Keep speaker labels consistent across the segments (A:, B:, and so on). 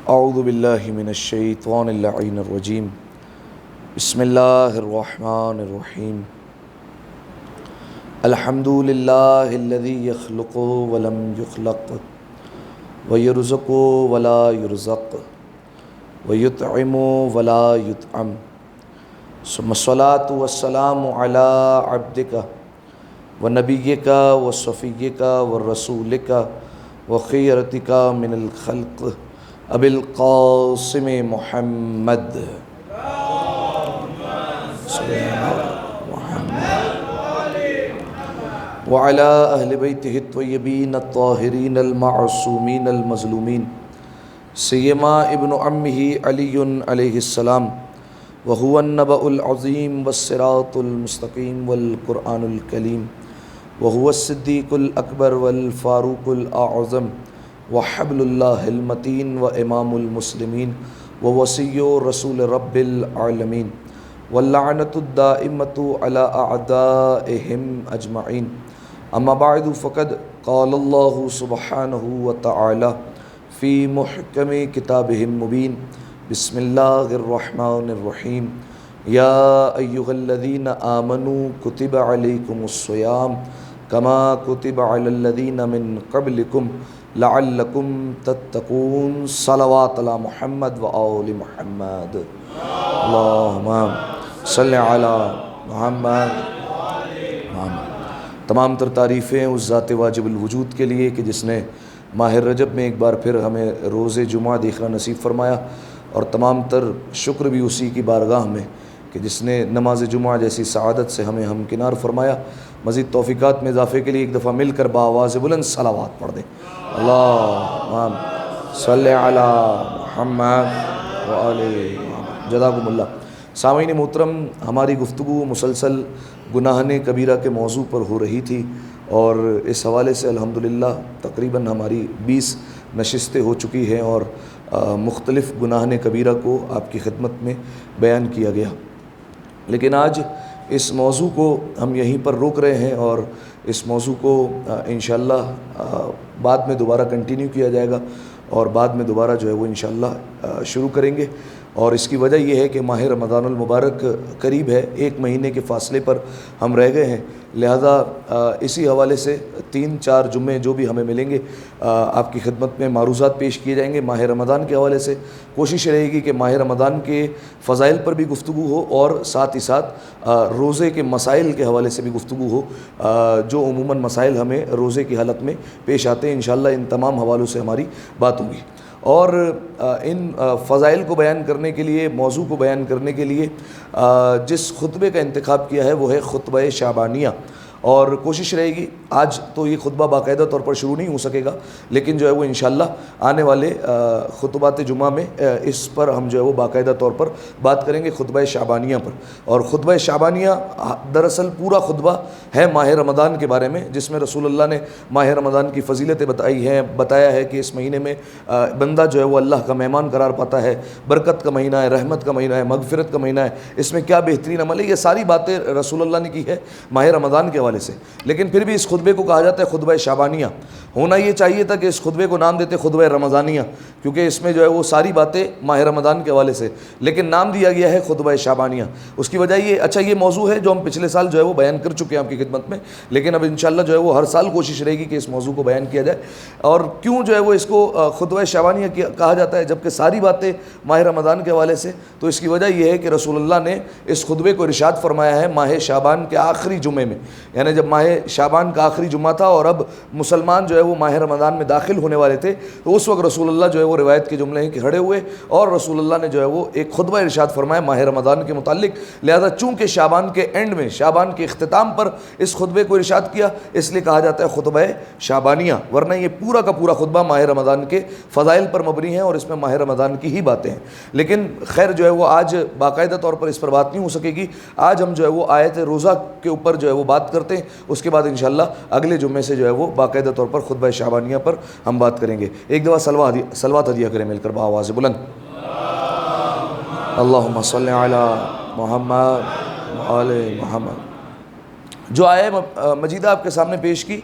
A: اعوذ باللہ من الشیطان اللعین الرجیم بسم اللہ الرحمن الرحیم الحمد للہ الذی یخلق ولم یخلق ویرزق ولا یرزق ویطعم ولا یطعم ثم الصلاة والسلام علی عبدک ونبیک وصفیک ورسولک وخیرتک من الخلق ابی القاسم محمد وعلى اہل بیتہ الطیبین الطاہرین المعصومین المظلومین سیما ابن عمہ علی علیہ السلام وهو النبأ العظیم والصراط المستقیم والقرآن الکلیم وهو الصدیق الاکبر والفاروق الاعظم وحبل اللہ المتین وامام المسلمین ووصی رسول رب العالمین واللعنۃ الدائمۃ علی اعدائہم اجمعین اما بعد فقد قال اللہ سبحانہ وتعالی فی محکم کتابہ المبین بسم اللہ الرحمن الرحیم یا ایہا الذین آمنوا کتب علیکم الصیام کما کتب علی الذین من قبلکم لعلکم تتقون صلوات علی محمد و آل محمد اللہم صلی علی محمد۔ تمام تر تعریفیں اس ذات واجب الوجود کے لیے کہ جس نے ماہ رجب میں ایک بار پھر ہمیں روز جمعہ دیکھنا نصیب فرمایا، اور تمام تر شکر بھی اسی کی بارگاہ میں کہ جس نے نماز جمعہ جیسی سعادت سے ہمیں ہمکنار فرمایا۔ مزید توفیقات میں اضافے کے لیے ایک دفعہ مل کر بآواز بلند صلوات پڑھ دیں۔ اللہم صلی علی محمد و آل محمد۔ جزاکم اللہ۔ سامعین محترم، ہماری گفتگو مسلسل گناہن کبیرہ کے موضوع پر ہو رہی تھی، اور اس حوالے سے الحمدللہ تقریباً ہماری 20 نشستیں ہو چکی ہیں، اور مختلف گناہن کبیرہ کو آپ کی خدمت میں بیان کیا گیا۔ لیکن آج اس موضوع کو ہم یہیں پر روک رہے ہیں، اور اس موضوع کو انشاءاللہ بعد میں دوبارہ کنٹینیو کیا جائے گا، اور بعد میں دوبارہ جو ہے وہ انشاءاللہ شروع کریں گے۔ اور اس کی وجہ یہ ہے کہ ماہ رمضان المبارک قریب ہے، 1 مہینے کے فاصلے پر ہم رہ گئے ہیں، لہذا اسی حوالے سے 3-4 جمعے جو بھی ہمیں ملیں گے آپ کی خدمت میں معروضات پیش کیے جائیں گے ماہ رمضان کے حوالے سے۔ کوشش رہے گی کہ ماہ رمضان کے فضائل پر بھی گفتگو ہو، اور ساتھ ہی ساتھ روزے کے مسائل کے حوالے سے بھی گفتگو ہو، جو عموماً مسائل ہمیں روزے کی حالت میں پیش آتے ہیں۔ انشاءاللہ ان تمام حوالوں سے ہماری بات ہوگی، اور ان فضائل کو بیان کرنے کے لیے، موضوع کو بیان کرنے کے لیے جس خطبے کا انتخاب کیا ہے وہ ہے خطبہ شعبانیہ۔ اور کوشش رہے گی، آج تو یہ خطبہ باقاعدہ طور پر شروع نہیں ہو سکے گا، لیکن جو ہے وہ انشاءاللہ آنے والے خطبات جمعہ میں اس پر ہم جو ہے وہ باقاعدہ طور پر بات کریں گے، خطبہ شعبانیہ پر۔ اور خطبہ شعبانیہ دراصل پورا خطبہ ہے ماہ رمضان کے بارے میں، جس میں رسول اللہ نے ماہ رمضان کی فضیلتیں بتایا ہے کہ اس مہینے میں بندہ جو ہے وہ اللہ کا مہمان قرار پاتا ہے، برکت کا مہینہ ہے، رحمت کا مہینہ ہے، مغفرت کا مہینہ ہے، اس میں کیا بہترین عمل ہے۔ یہ ساری باتیں رسول اللہ نے کی ہے ماہ رمضان کے حوالے سے، لیکن پھر بھی اس خطبے کو کہا جاتا ہے خطبہ شعبانیہ۔ ہونا یہ چاہیے تھا کہ اس خطبے کو نام دیتے خطبہ رمضانیہ، کیونکہ اس میں جو ہے وہ ساری باتیں ماہ رمضان کے حوالے سے، لیکن نام دیا گیا ہے خطبہ شعبانیہ۔ اس کی وجہ یہ موضوع ہے جو ہم پچھلے سال جو ہے وہ بیان کر چکے ہیں آپ کی خدمت میں، لیکن اب انشاءاللہ جو ہے وہ ہر سال کوشش رہے گی کہ اس موضوع کو بیان کیا جائے۔ اور کیوں جو ہے وہ اس کو خطبہ شعبانیہ کہا جاتا ہے جبکہ ساری باتیں ماہ رمضان کے حوالے سے؟ تو اس کی وجہ یہ ہے کہ رسول اللہ نے اس خطبے کو ارشاد فرمایا ہے ماہ شعبان کے آخری جمعے میں، یعنی جب ماہ شعبان کا آخری جمعہ تھا اور اب مسلمان جو ہے وہ ماہ رمضان میں داخل ہونے والے تھے، تو اس وقت رسول اللہ جو ہے وہ روایت کے جملے ہیں کہ کھڑے ہوئے اور رسول اللہ نے جو ہے وہ ایک خطبہ ارشاد فرمایا ماہ رمضان کے متعلق۔ لہذا چونکہ شعبان کے اینڈ میں، شعبان کے اختتام پر اس خطبے کو ارشاد کیا، اس لیے کہا جاتا ہے خطبہ شعبانیہ، ورنہ یہ پورا کا پورا خطبہ ماہ رمضان کے فضائل پر مبنی ہے، اور اس میں ماہ رمضان کی ہی باتیں ہیں۔ لیکن خیر جو ہے وہ آج باقاعدہ طور پر اس پر بات نہیں ہو سکے گی۔ آج ہم جو ہے وہ آیت روزہ کے اوپر جو ہے وہ بات کرتے ہیں، اس کے بعد انشاءاللہ اگلے جمعے سے جو ہے وہ باقاعدہ طور پر خطبہ شعبانیہ پر ہم بات کریں گے۔ ایک دفعہ صلوات ہدیہ کریں مل کر بآواز بلند۔ اللہم صلی علی محمد و آل محمد۔ جو آیہ مجیدہ آپ کے سامنے پیش کی،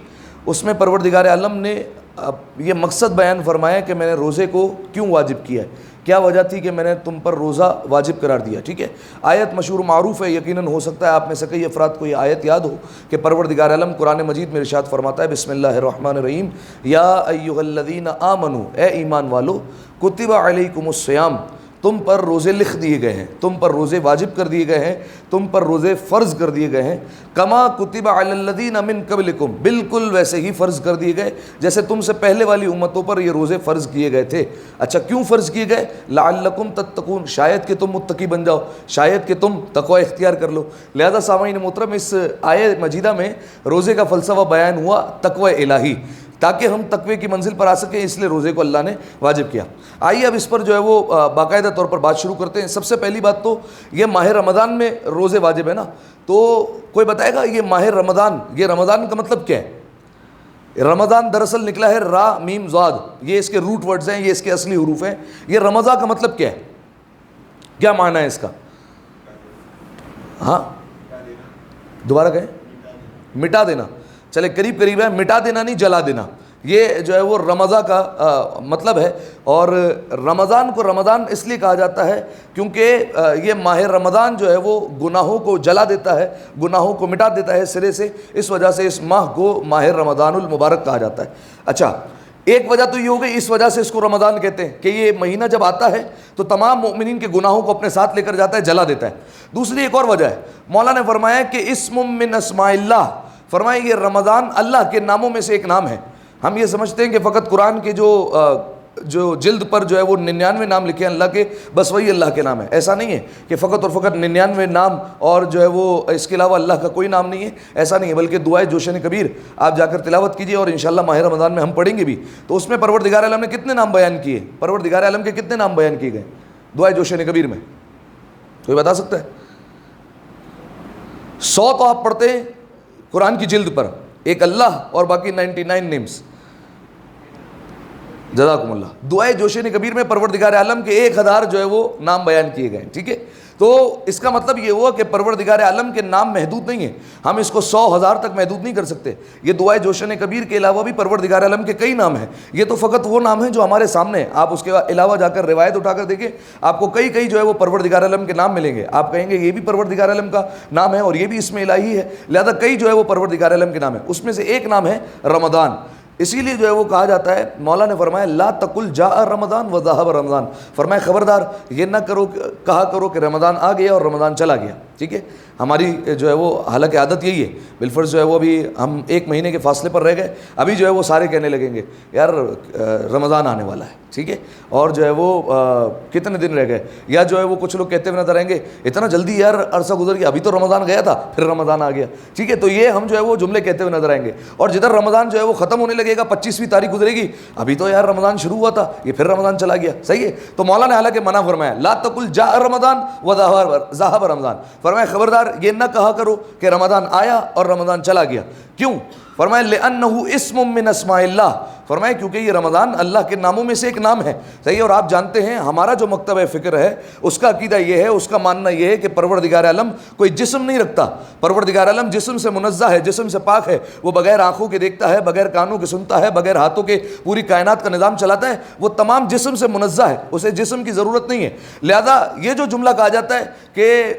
A: اس میں پروردگار عالم نے اب یہ مقصد بیان فرمایا کہ میں نے روزے کو کیوں واجب کیا ہے، کیا وجہ تھی کہ میں نے تم پر روزہ واجب قرار دیا. ٹھیک ہے، آیت مشہور معروف ہے، یقیناً ہو سکتا ہے آپ میں سے کئی افراد کو یہ آیت یاد ہو کہ پروردگار عالم قرآن مجید میں ارشاد فرماتا ہے بسم اللہ الرحمن الرحیم یا ایھا الذین آمنوا، اے ایمان والو، کتب علیکم الصیام، تم پر روزے لکھ دیے گئے ہیں، تم پر روزے واجب کر دیے گئے ہیں، تم پر روزے فرض کر دیے گئے ہیں، کما کتب علی الذین من قبلکم، بالکل ویسے ہی فرض کر دیے گئے جیسے تم سے پہلے والی امتوں پر یہ روزے فرض کیے گئے تھے. اچھا کیوں فرض کیے گئے؟ لعلکم تتقون، شاید کہ تم متقی بن جاؤ، شاید کہ تم تقوی اختیار کر لو. لہذا سامعین محترم، اس آیت مجیدہ میں روزے کا فلسفہ بیان ہوا تقوی الہی، تاکہ ہم تقوی کی منزل پر آ سکیں، اس لیے روزے کو اللہ نے واجب کیا. آئیے اب اس پر جو ہے وہ باقاعدہ طور پر بات شروع کرتے ہیں. سب سے پہلی بات تو یہ ماہ رمضان میں روزے واجب ہے نا، تو کوئی بتائے گا یہ ماہ رمضان، یہ رمضان کا مطلب کیا ہے؟ رمضان دراصل نکلا ہے را میم ضاد، یہ اس کے روٹ ورڈز ہیں، یہ اس کے اصلی حروف ہیں. یہ رمضان کا مطلب کیا ہے؟ کیا معنی ہے اس کا؟ ہاں دوبارہ کہیں، مٹا دینا. چلے قریب قریب ہے، مٹا دینا نہیں، جلا دینا، یہ جو ہے وہ رمضان کا مطلب ہے. اور رمضان کو رمضان اس لیے کہا جاتا ہے کیونکہ یہ ماہ رمضان جو ہے وہ گناہوں کو جلا دیتا ہے، گناہوں کو مٹا دیتا ہے سرے سے، اس وجہ سے اس ماہ کو ماہ رمضان المبارک کہا جاتا ہے. اچھا ایک وجہ تو یہ ہو گئی، اس وجہ سے اس کو رمضان کہتے ہیں کہ یہ مہینہ جب آتا ہے تو تمام مؤمنین کے گناہوں کو اپنے ساتھ لے کر جاتا ہے، جلا دیتا ہے. دوسری ایک اور وجہ ہے، مولا نے فرمایا کہ اسم من اسماء اللہ، فرمایا یہ رمضان اللہ کے ناموں میں سے ایک نام ہے. ہم یہ سمجھتے ہیں کہ فقط قرآن کے جو جلد پر جو ہے وہ 99 نام لکھے ہیں اللہ کے، بس وہی اللہ کے نام ہے. ایسا نہیں ہے کہ فقط اور فقط 99 نام اور جو ہے وہ اس کے علاوہ اللہ کا کوئی نام نہیں ہے، ایسا نہیں ہے. بلکہ دعائے جوشن کبیر آپ جا کر تلاوت کیجئے، اور انشاءاللہ ماہ رمضان میں ہم پڑھیں گے بھی، تو اس میں پروردگار عالم نے کتنے نام بیان کیے، پروردگار عالم کے کتنے نام بیان کیے گئے دعائے جوشن کبیر میں؟ کوئی بتا سکتا ہے؟ 100 تو آپ پڑھتے ہیں قرآن کی جلد پر، ایک اللہ اور باقی 99 نیمز. جزاکم اللہ. دعائے جوشن کبیر میں پروردگار عالم کے 1000 جو ہے وہ نام بیان کیے گئے. ٹھیک ہے، تو اس کا مطلب یہ ہوا کہ پروردگار عالم کے نام محدود نہیں ہیں، ہم اس کو 100,000 تک محدود نہیں کر سکتے. یہ دعائے جوشن کبیر کے علاوہ بھی پروردگار عالم کے کئی نام ہیں. یہ تو فقط وہ نام ہیں جو ہمارے سامنے ہیں، آپ اس کے علاوہ جا کر روایت اٹھا کر دیکھیں، آپ کو کئی جو ہے وہ پروردگار عالم کے نام ملیں گے. آپ کہیں گے یہ بھی پروردگار عالم کا نام ہے اور یہ بھی اسم الہی ہے، لہذا کئی جو ہے وہ پروردگار عالم کے نام ہیں. اس میں سے ایک نام ہے رمضان. اسی لیے جو ہے وہ کہا جاتا ہے، مولا نے فرمایا لا تقل جاء رمضان وذهب رمضان، فرمایا خبردار یہ نہ کہا کرو کہ رمضان آ گیا اور رمضان چلا گیا. ٹھیک ہے، ہماری جو ہے وہ حالانکہ عادت یہی ہے، بالفرض جو ہے وہ ابھی ہم 1 مہینے کے فاصلے پر رہ گئے، ابھی جو ہے وہ سارے کہنے لگیں گے یار رمضان آنے والا ہے. ٹھیک ہے، اور جو ہے وہ کتنے دن رہ گئے، یا جو ہے وہ کچھ لوگ کہتے ہوئے نظر آئیں گے اتنا جلدی یار عرصہ گزر گیا، ابھی تو رمضان گیا تھا پھر رمضان آ گیا. ٹھیک ہے، تو یہ ہم جو ہے وہ جملے کہتے ہوئے نظر آئیں گے. اور جدھر رمضان جو ہے وہ ختم ہونے لگے گا، 25ویں تاریخ گزرے گی، ابھی تو یار رمضان شروع ہوا تھا، یہ پھر رمضان چلا گیا. صحیح ہے، تو مولا نے حالانکہ منع فرمایا لا تقل جاء رمضان وذهب رمضان، فرمایا خبردار یہ نہ کہا کرو کہ رمضان آیا اور رمضان چلا گیا. کیوں؟ فرمایا لأنه اسم من اسماء اللہ، فرمایا کیونکہ یہ رمضان اللہ کے ناموں میں سے ایک نام ہے. صحیح ہے، اور آپ جانتے ہیں ہمارا جو مکتب فکر ہے اس کا عقیدہ یہ ہے، اس کا ماننا یہ ہے کہ پروردگار عالم کوئی جسم نہیں رکھتا. پروردگار عالم جسم سے منزہ ہے، جسم سے پاک ہے. وہ بغیر آنکھوں کے دیکھتا ہے، بغیر کانوں کے سنتا ہے، بغیر ہاتھوں کے پوری کائنات کا نظام چلاتا ہے. وہ تمام جسم سے منزہ ہے، اسے جسم کی ضرورت نہیں ہے. لہذا یہ جو جملہ کہا جاتا ہے کہ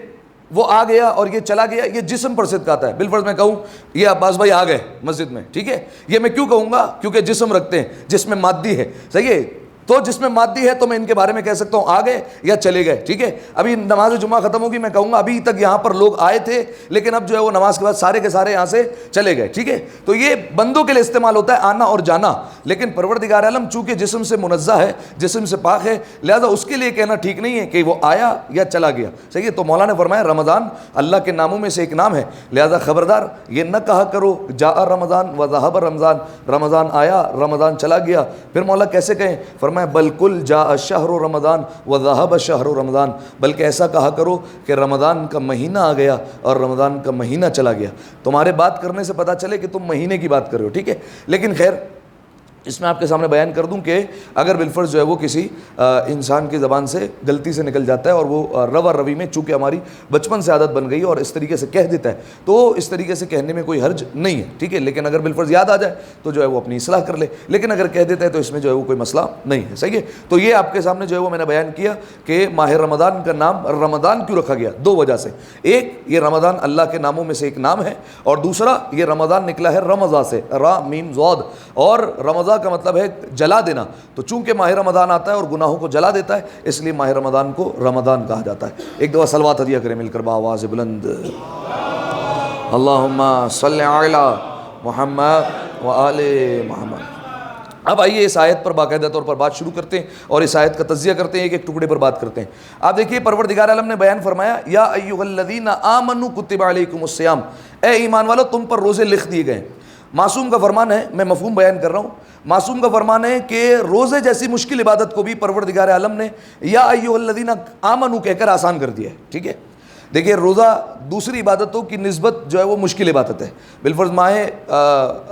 A: وہ آ گیا اور یہ چلا گیا، یہ جسم پر صدق آتا ہے. بالفرض میں کہوں یہ عباس بھائی آ گئے مسجد میں، ٹھیک ہے، یہ میں کیوں کہوں گا؟ کیونکہ جسم رکھتے ہیں، جس میں مادی ہے. صحیح ہے، تو جس میں مادی ہے تو میں ان کے بارے میں کہہ سکتا ہوں آ گئے یا چلے گئے. ٹھیک ہے، ابھی نماز جمعہ ختم ہوگی، میں کہوں گا ابھی تک یہاں پر لوگ آئے تھے لیکن اب جو ہے وہ نماز کے بعد سارے کے سارے یہاں سے چلے گئے. ٹھیک ہے، تو یہ بندوں کے لیے استعمال ہوتا ہے آنا اور جانا، لیکن پروردگار عالم چونکہ جسم سے منزہ ہے، جسم سے پاک ہے، لہذا اس کے لیے کہنا ٹھیک نہیں ہے کہ وہ آیا یا چلا گیا. صحیح ہے، تو مولا نے فرمایا رمضان اللہ کے ناموں میں سے ایک نام ہے، لہذا خبردار یہ نہ کہا کرو جاء رمضان وذهب رمضان، رمضان آیا رمضان چلا گیا. پھر مولا کیسے کہیں؟ فرمایا بالکل جاء شہر رمضان وذهب شہر رمضان، بلکہ ایسا کہا کرو کہ رمضان کا مہینہ آ گیا اور رمضان کا مہینہ چلا گیا. تمہارے بات کرنے سے پتہ چلے کہ تم مہینے کی بات کر رہے ہو. ٹھیک ہے، لیکن خیر اس میں آپ کے سامنے بیان کر دوں کہ اگر بالفرض جو ہے وہ کسی انسان کی زبان سے غلطی سے نکل جاتا ہے اور وہ روا روی میں چونکہ ہماری بچپن سے عادت بن گئی اور اس طریقے سے کہہ دیتا ہے تو اس طریقے سے کہنے میں کوئی حرج نہیں ہے، ٹھیک ہے، لیکن اگر بالفرض یاد آ جائے تو جو ہے وہ اپنی اصلاح کر لے، لیکن اگر کہہ دیتا ہے تو اس میں جو ہے وہ کوئی مسئلہ نہیں ہے، صحیح ہے۔ تو یہ آپ کے سامنے جو ہے وہ میں نے بیان کیا کہ ماہ رمضان کا نام رمضان کیوں رکھا گیا، دو وجہ سے، ایک یہ رمضان اللہ کے ناموں میں سے ایک نام ہے، اور دوسرا یہ رمضان نکلا ہے رمضان سے، را میم ضاد، اور رمضان کا مطلب ہے جلا دینا، تو چونکہ ماہ رمضان آتا ہے اور گناہوں کو جلا دیتا ہے اس لیے ماہ رمضان کو رمضان کہا جاتا ہے۔ ایک دفعہ صلوات ہدیہ کریں مل کر بآواز بلند، اللہم صلی علی محمد وآل محمد۔ اب آئیے اس آیت پر باقاعدہ طور پر بات شروع کرتے ہیں اور اس آیت کا تجزیہ کرتے ہیں، ایک ایک ٹکڑے پر بات کرتے ہیں۔ آپ دیکھیے پروردگار عالم نے بیان فرمایا یا ایھا الذین آمنوا کتب علیکم الصیام، اے ایمان والو تم پر روزے لکھ دیے گئے۔ معصوم کا فرمان ہے، میں مفہوم بیان کر رہا ہوں، معصوم کا فرمان ہے کہ روزے جیسی مشکل عبادت کو بھی پروردگار عالم نے یا ایھا الذین آمنوا کہہ کر آسان کر دیا ہے، ٹھیک ہے۔ دیکھیے روزہ دوسری عبادتوں کی نسبت جو ہے وہ مشکل عبادت ہے، بالفرض ماہ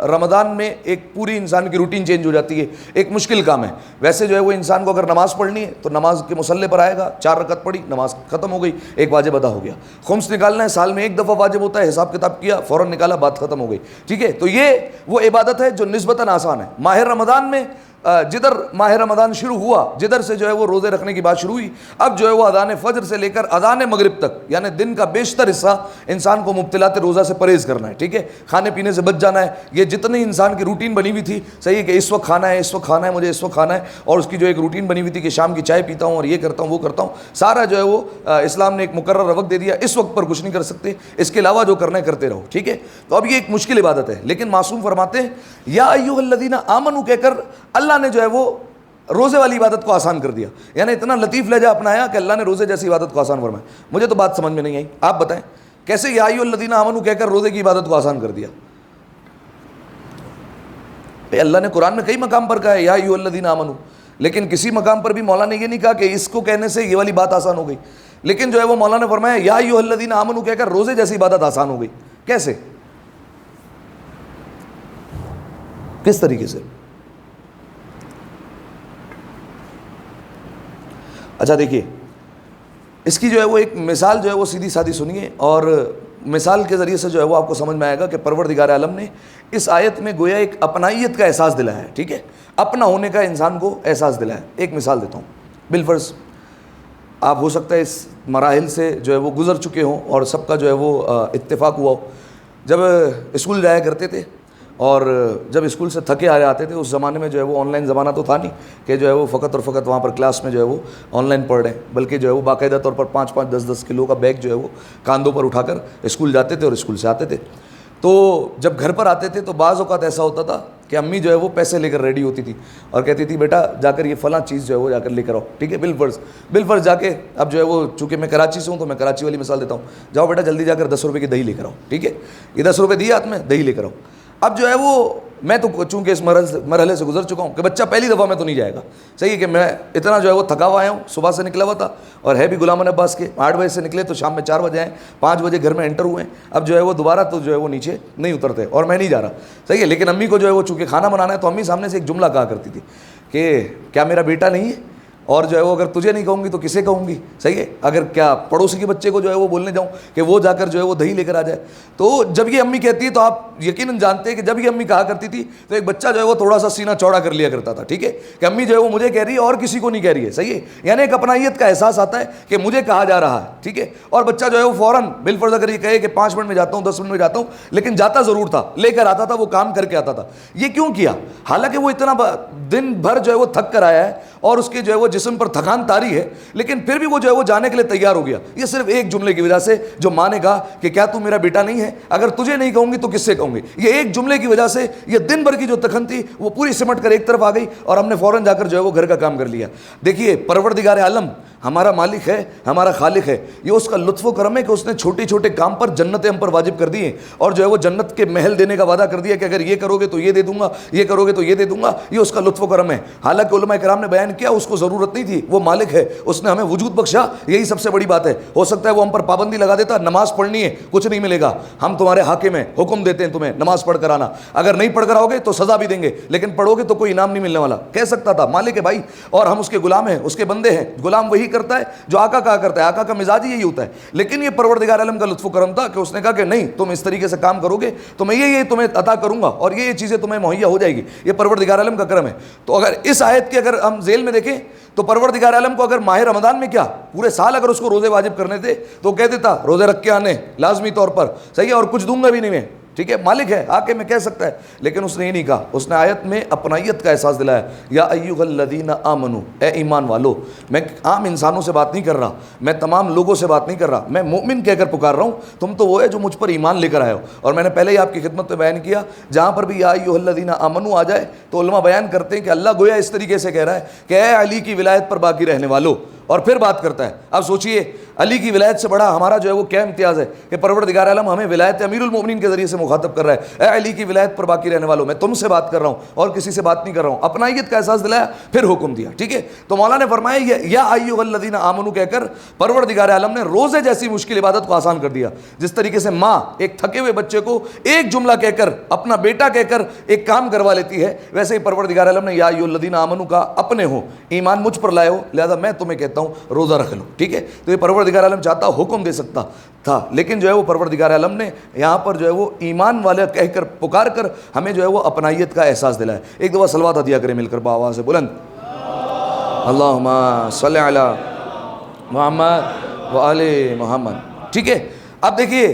A: رمضان میں ایک پوری انسان کی روٹین چینج ہو جاتی ہے، ایک مشکل کام ہے۔ ویسے جو ہے وہ انسان کو اگر نماز پڑھنی ہے تو نماز کے مصلی پر آئے گا، 4 رکعت پڑھی، نماز ختم ہو گئی، ایک واجب ادا ہو گیا۔ خمس نکالنا ہے، سال میں ایک دفعہ واجب ہوتا ہے، حساب کتاب کیا، فوراً نکالا، بات ختم ہو گئی، ٹھیک ہے۔ تو یہ وہ عبادت ہے جو نسبتاً آسان ہے۔ ماہ رمضان میں جدھر ماہ رمضان شروع ہوا، جدھر سے جو ہے وہ روزے رکھنے کی بات شروع ہوئی، اب جو ہے وہ اذان فجر سے لے کر اذان مغرب تک یعنی دن کا بیشتر حصہ انسان کو مبتلاۃ روزہ سے پرہیز کرنا ہے، ٹھیک ہے، کھانے پینے سے بچ جانا ہے۔ یہ جتنی انسان کی روٹین بنی ہوئی تھی، صحیح ہے کہ اس وقت کھانا ہے، اس وقت کھانا ہے، مجھے اس وقت کھانا ہے، اور اس کی جو ایک روٹین بنی ہوئی تھی کہ شام کی چائے پیتا ہوں اور یہ کرتا ہوں وہ کرتا ہوں، سارا جو ہے وہ اسلام نے ایک مقرر وقت دے دیا، اس وقت پر کچھ نہیں کر سکتے، اس کے علاوہ جو کرنا ہے کرتے رہو، ٹھیک ہے۔ تو اب یہ ایک مشکل عبادت ہے، لیکن معصوم فرماتے ہیں یا ایھا الذین آمنوا کہہ کر اللہ نے جو ہے وہ روزے والی عبادت کو آسان کر دیا، یعنی اتنا لطیف لہجہ اپنایا کہ اللہ نے روزے جیسی عبادت کو آسان فرمایا۔ مجھے تو بات سمجھ میں نہیں آئی، آپ بتائیں کیسے یا ایھا الذین آمنوا کہہ کر روزے کی عبادت کو آسان کر دیا؟ اللہ نے قرآن میں کئی مقام پر کہا ہے یا ایھا الذین آمنوا، لیکن کسی مقام پر بھی مولا نے یہ نہیں کہا کہ اس کو کہنے سے یہ والی بات آسان ہو گئی، لیکن جو ہے وہ مولا نے فرمایا یا ایھا الذین آمنوا کہہ کر روزے جیسی عبادت آسان ہو گئی۔ کیسے، کس طریقے سے؟ اچھا دیکھیے اس کی جو ہے وہ ایک مثال جو ہے وہ سیدھی سادھی سنیے، اور مثال کے ذریعے سے جو ہے وہ آپ کو سمجھ میں آئے گا کہ پروردگار عالم نے اس آیت میں گویا ایک اپنائیت کا احساس دلایا ہے، ٹھیک ہے، اپنا ہونے کا انسان کو احساس دلایا ہے۔ ایک مثال دیتا ہوں، بالفرض آپ ہو سکتا ہے اس مراحل سے جو ہے وہ گزر چکے ہوں اور سب کا جو ہے وہ اتفاق ہوا ہو۔ جب اسکول جایا کرتے تھے اور جب اسکول سے تھکے آ جاتے تھے، اس زمانے میں جو ہے وہ آن لائن زمانہ تو تھا نہیں کہ جو ہے وہ فقط اور فقط وہاں پر کلاس میں جو ہے وہ آن لائن پڑھ رہے ہیں، بلکہ جو ہے وہ باقاعدہ طور پر 5-5 10-10 کلو کا بیگ جو ہے وہ کاندھوں پر اٹھا کر اسکول جاتے تھے اور اسکول سے آتے تھے۔ تو جب گھر پر آتے تھے تو بعض اوقات ایسا ہوتا تھا کہ امی جو ہے وہ پیسے لے کر ریڈی ہوتی تھی اور کہتی تھی بیٹا جا کر یہ فلاں چیز جو ہے وہ جا کر لے کر آؤ، ٹھیک ہے، بالفرض جا کے، اب جو ہے وہ چونکہ میں کراچی سے ہوں تو میں کراچی والی مثال دیتا ہوں، جاؤ بیٹا جلدی جا کر 10 روپے کی دہی لے کر آؤ، ٹھیک ہے، یہ 10 روپے دیے ہاتھ میں، دہی لے کر آؤ۔ اب جو ہے وہ میں تو چونکہ اس مرحلے سے گزر چکا ہوں کہ بچہ پہلی دفعہ میں تو نہیں جائے گا، صحیح ہے کہ میں اتنا جو ہے وہ تھکا ہوا آیا ہوں، صبح سے نکلا ہوا تھا اور ہے بھی غلام عباس کے، 8 بجے سے نکلے تو شام میں 4 بجے آئے، 5 بجے گھر میں انٹر ہوئے ہیں، اب جو ہے وہ دوبارہ تو جو ہے وہ نیچے نہیں اترتے اور میں نہیں جا رہا، صحیح ہے، لیکن امی کو جو ہے وہ چونکہ کھانا بنانا ہے تو امی سامنے سے ایک جملہ کہا کرتی تھی کہ کیا میرا بیٹا نہیں ہے، اور جو ہے وہ اگر تجھے نہیں کہوں گی تو کسے کہوں گی، صحیح ہے، اگر کیا پڑوسی کے بچے کو جو ہے وہ بولنے جاؤں کہ وہ جا کر جو ہے وہ دہی لے کر آ جائے۔ تو جب یہ امی کہتی ہے تو آپ یقیناً جانتے ہیں کہ جب یہ امی کہا کرتی تھی تو ایک بچہ جو ہے وہ تھوڑا سا سینہ چوڑا کر لیا کرتا تھا، ٹھیک ہے، کہ امی جو ہے وہ مجھے کہہ رہی ہے اور کسی کو نہیں کہہ رہی ہے، صحیح ہے، یعنی ایک اپنائیت کا احساس آتا ہے کہ مجھے کہا جا رہا ہے، ٹھیک ہے، اور بچہ جو ہے وہ فوراً بالفرض اگر یہ کہے کہ 5 منٹ میں جاتا ہوں 10 منٹ میں جاتا ہوں، لیکن جاتا ضرور تھا، لے کر آتا تھا، وہ کام کر کے آتا تھا۔ یہ کیوں کیا؟ حالانکہ وہ اتنا دن بھر جو ہے وہ تھک کر آیا ہے اور اس کے جو ہے وہ جسم پر تھکان طاری ہے، لیکن پھر بھی وہ جو ہے وہ جانے کے لیے تیار ہو گیا۔ یہ صرف ایک جملے کی وجہ سے جو ماں نے کہا کہ کیا تو میرا بیٹا نہیں ہے، اگر تجھے نہیں کہوں گی تو کس سے کہوں گی، یہ ایک جملے کی وجہ سے یہ دن بھر کی جو تھکن تھی وہ پوری سمٹ کر ایک طرف آ گئی اور ہم نے فوراً جا کر جو ہے وہ گھر کا کام کر لیا۔ دیکھیے پروردگار عالم ہمارا مالک ہے, ہمارا خالق ہے. یہ اس کا لطف و کرم ہے کہ اس نے چھوٹے چھوٹے کام پر جنتیں ہم پر واجب کر دی ہیں, اور جو ہے وہ جنت کے محل دینے کا وعدہ کر دیا کہ اگر یہ کرو گے تو یہ دے دوں گا, یہ کرو گے تو یہ دے دوں گا. یہ اس کا لطف و کرم ہے. حالانکہ علماء کرام نے بیان کیا اس کو ضرورت نہیں تھی, وہ مالک ہے, اس نے ہمیں وجود بخشا, یہی سب سے بڑی بات ہے. ہو سکتا ہے وہ ہم پر پابندی لگا دیتا, نماز پڑھنی ہے کچھ نہیں ملے گا, ہم تمہارے حاکم ہیں, حکم دیتے ہیں تمہیں نماز پڑھ کر آنا, اگر نہیں پڑھ کر آؤ گے تو سزا بھی دیں گے, لیکن پڑھو گے تو کوئی انعام نہیں ملنے والا. کہہ سکتا تھا, مالک ہے بھائی, اور ہم اس کے غلام ہیں, اس کے بندے ہیں. غلام وہی کرتا ہے جو آقا کہا کرتا ہے, آقا کا مزاج ہی یہی ہوتا ہے. لیکن یہ پروردگار عالم کا لطف و کرم تھا کہ اس نے کہا کہ نہیں, تم اس طریقے سے کام کرو گے تو میں یہ تمہیں عطا کروں گا, اور یہ چیزیں تمہیں مہیا ہو جائے گی. یہ پروردگار عالم کا کرم ہے. تو اگر اس آیت کے اگر ہم ذیل میں دیکھیں تو پروردگار عالم کو اگر ماہ رمضان میں کیا پورے سال اگر اس کو روزے واجب کرنے تھے تو کہہ دیتا روزے رکھ کے آنے لازمی طور پر, صحیح ہے, اور کچھ دوں گا بھی نہیں میں, ٹھیک ہے, مالک ہے, آ کے میں کہہ سکتا ہے. لیکن اس نے یہ نہیں کہا, اس نے آیت میں اپنائیت کا احساس دلایا. یا ایھا الذین آمنوا, اے ایمان والو. میں عام انسانوں سے بات نہیں کر رہا, میں تمام لوگوں سے بات نہیں کر رہا, میں مومن کہہ کر پکار رہا ہوں. تم تو وہ ہے جو مجھ پر ایمان لے کر آئے ہو. اور میں نے پہلے ہی آپ کی خدمت میں بیان کیا, جہاں پر بھی یا ایھا الذین آمنوا آ جائے تو علماء بیان کرتے ہیں کہ اللہ گویا اس طریقے سے کہہ رہا ہے کہ اے علی کی ولایت پر باقی رہنے والو, اور پھر بات کرتا ہے. اب سوچئے علی کی ولایت سے بڑا ہمارا جو ہے وہ کیا امتیاز ہے کہ پروردگار عالم ہمیں ولایت امیر المومنین کے ذریعے سے مخاطب کر رہا ہے. اے علی کی ولایت پر باقی رہنے والوں, میں تم سے بات کر رہا ہوں اور کسی سے بات نہیں کر رہا ہوں. اپنائیت کا احساس دلایا, پھر حکم دیا. ٹھیک ہے, تو مولانا نے فرمایا یا ایھا الذین آمنوا کہہ کر پروردگار عالم نے روزے جیسی مشکل عبادت کو آسان کر دیا. جس طریقے سے ماں ایک تھکے ہوئے بچے کو ایک جملہ کہہ کر, اپنا بیٹا کہہ کر ایک کام کروا لیتی ہے, ویسے ہی پروردگار عالم نے یا ایھا الذین آمنوا کا اپنے ہو, ایمان مجھ پر لائے ہو, لہذا میں تمہیں کہتا ہوں روزہ رکھ لو. ٹھیک ہے, تو یہ پروردگار عالم چاہتا حکم دے سکتا تھا, لیکن جو ہے وہ پروردگار عالم نے یہاں پر جو ہے وہ ایمان والے کہہ کر پکار کر ہمیں جو ہے وہ اپنائیت کا احساس دلایا. ایک دفعہ صلوات ہدیہ کریں مل کر بآواز بلند, اللہم صلی علی محمد وآل محمد. ٹھیک ہے, اب دیکھیے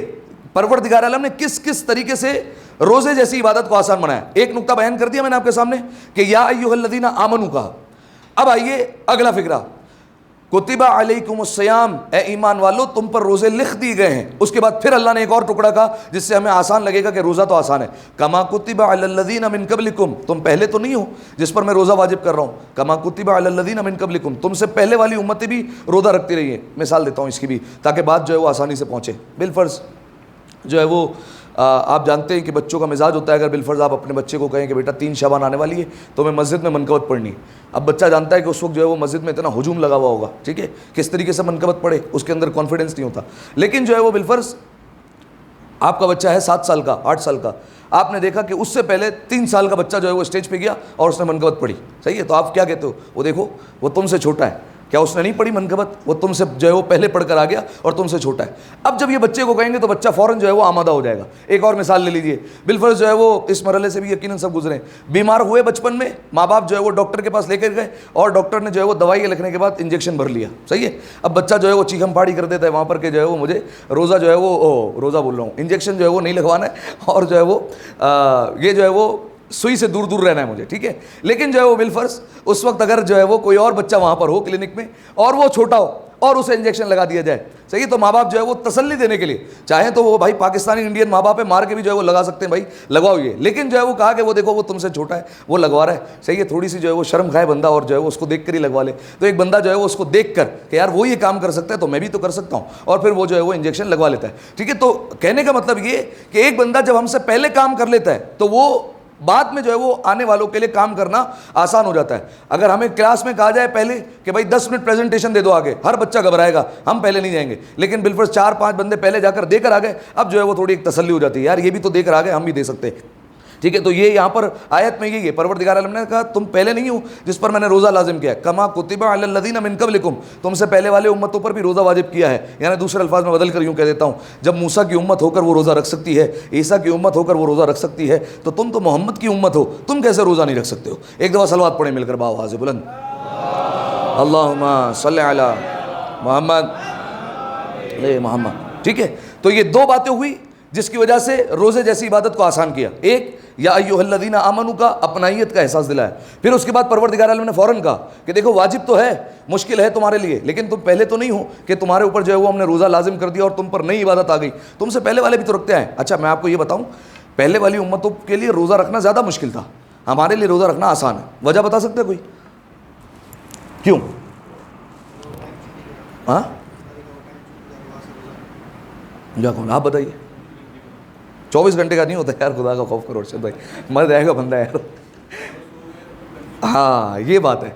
A: پروردگار عالم نے کس کس طریقے سے روزے جیسی عبادت کو آسان بنایا. ایک نقطہ بیان کر دیا میں نے آپ کے سامنے کہ یا ایھا الذین آمنوا کہا. اب آئیے اگلا فقرہ, کتب علیکم الصیام, اے ایمان والو تم پر روزے لکھ دیے گئے ہیں. اس کے بعد پھر اللہ نے ایک اور ٹکڑا کہا جس سے ہمیں آسان لگے گا کہ روزہ تو آسان ہے. کما کتب علی الذین من قبلکم, تم پہلے تو نہیں ہو جس پر میں روزہ واجب کر رہا ہوں. کما کتب علی الذین من قبلکم, تم سے پہلے والی امتیں بھی روزہ رکھتی رہی ہیں. مثال دیتا ہوں اس کی بھی تاکہ بات جو ہے وہ آسانی سے پہنچے. بالفرض جو ہے وہ آپ جانتے ہیں کہ بچوں کا مزاج ہوتا ہے, اگر بالفرض آپ اپنے بچے کو کہیں کہ بیٹا 3 شعبان آنے والی ہے تو میں مسجد میں منقبت پڑھنی ہے. اب بچہ جانتا ہے کہ اس وقت جو ہے وہ مسجد میں اتنا ہجوم لگا ہوا ہوگا, ٹھیک ہے, کس طریقے سے منقبت پڑھے, اس کے اندر کانفیڈنس نہیں ہوتا. لیکن جو ہے وہ بالفرض آپ کا بچہ ہے 7 سال کا 8 سال کا, آپ نے دیکھا کہ اس سے پہلے 3 سال کا بچہ جو ہے وہ اسٹیج پہ گیا اور اس نے منقبت پڑھی, صحیح ہے, تو آپ کیا کہتے ہو, وہ دیکھو وہ تم سے چھوٹا ہے. کیا اس نے نہیں پڑھی منقبت, وہ تم سے جو ہے وہ پہلے پڑھ کر آ گیا اور تم سے چھوٹا ہے. اب جب یہ بچے کو کہیں گے تو بچہ فوراً جو ہے وہ آمادہ ہو جائے گا. ایک اور مثال لے لیجئے, بالفرض جو ہے وہ اس مرحلے سے بھی یقیناً سب گزرے, بیمار ہوئے بچپن میں, ماں باپ جو ہے وہ ڈاکٹر کے پاس لے کر گئے اور ڈاکٹر نے جو ہے وہ دوائیاں لکھنے کے بعد انجیکشن بھر لیا, صحیح ہے. اب بچہ جو ہے وہ چیخم پھاڑی کر دیتا ہے وہاں پر کہ جو ہے وہ مجھے روزہ جو ہے وہ روزہ بول رہا ہوں, انجیکشن جو ہے وہ نہیں لگوانا ہے اور جو ہے وہ یہ جو ہے وہ سوئی سے دور دور رہنا ہے مجھے, ٹھیک ہے. لیکن جو ہے وہ بالفرض اس وقت اگر جو ہے وہ کوئی اور بچہ وہاں پر ہو کلینک میں اور وہ چھوٹا ہو اور اسے انجیکشن لگا دیا جائے, صحیح, تو ماں باپ جو ہے وہ تسلی دینے کے لیے چاہیں تو وہ بھائی پاکستانی انڈین ماں باپ ہے, مار کے بھی جو ہے وہ لگا سکتے ہیں, بھائی لگواؤ یہ, لیکن جو ہے وہ کہا کہ وہ دیکھو وہ تم سے چھوٹا ہے وہ لگوا رہا ہے, صحیح ہے, تھوڑی سی جو ہے وہ شرم کھائے بندہ اور جو ہے وہ اس کو دیکھ کر ہی لگوا لے. تو ایک بندہ جو ہے وہ اس کو دیکھ کر کہ یار وہ یہ کام کر سکتا ہے تو میں بھی تو کر سکتا ہوں, اور پھر وہ جو ہے وہ انجیکشن لگوا لیتا ہے, ٹھیک ہے. تو کہنے کا مطلب یہ کہ ایک بندہ جب ہم سے پہلے کام کر لیتا ہے تو وہ بعد میں جو ہے وہ آنے والوں کے لیے کام کرنا آسان ہو جاتا ہے. اگر ہمیں کلاس میں کہا جائے پہلے کہ بھائی 10 منٹ پریزنٹیشن دے دو آگے, ہر بچہ گھبرائے گا, ہم پہلے نہیں جائیں گے. لیکن بالفرض 4-5 بندے پہلے جا کر دے کر آ گئے, اب جو ہے وہ تھوڑی ایک تسلی ہو جاتی ہے, یار یہ بھی تو دے کر آ گئے, ہم بھی دے سکتے ہیں, ٹھیک ہے. تو یہ یہاں پر آیت میں یہی ہے, پروردگار عالم نے کہا تم پہلے نہیں ہو جس پر میں نے روزہ لازم کیا ہے. کما کتب علی الذین من قبلکم, تم سے پہلے والے امتوں پر بھی روزہ واجب کیا ہے. یعنی دوسرے الفاظ میں بدل کر یوں کہہ دیتا ہوں, جب موسیٰ کی امت ہو کر وہ روزہ رکھ سکتی ہے, عیسیٰ کی امت ہو کر وہ روزہ رکھ سکتی ہے, تو تم تو محمد کی امت ہو, تم کیسے روزہ نہیں رکھ سکتے ہو. ایک دفعہ صلوات پڑھیں مل کر بآواز بلند, اللہم صلی علی محمد محمد, ٹھیک ہے. تو یہ 2 باتیں ہوئی جس کی وجہ سے روزے جیسی عبادت کو آسان کیا. ایک یا ایھا الذین آمنوا کا اپنائیت کا احساس دلایا. پھر اس کے بعد پروردگار عالم نے فوراً کہا کہ دیکھو واجب تو ہے, مشکل ہے تمہارے لیے, لیکن تم پہلے تو نہیں ہو کہ تمہارے اوپر جو ہے وہ ہم نے روزہ لازم کر دیا اور تم پر نئی عبادت آ گئی, تم سے پہلے والے بھی تو رکھتے ہیں. اچھا میں آپ کو یہ بتاؤں, پہلے والی امتوں کے لیے روزہ رکھنا زیادہ مشکل تھا, ہمارے لیے روزہ رکھنا آسان ہے. وجہ بتا سکتے ہیں کوئی, کیوں؟ ہاں کیا کون آپ بتائیے؟ 24 گھنٹے کا نہیں ہوتا یار، خدا کا خوف کرو ارشد بھائی، مر جائے گا بندہ یار. ہاں یہ بات ہے.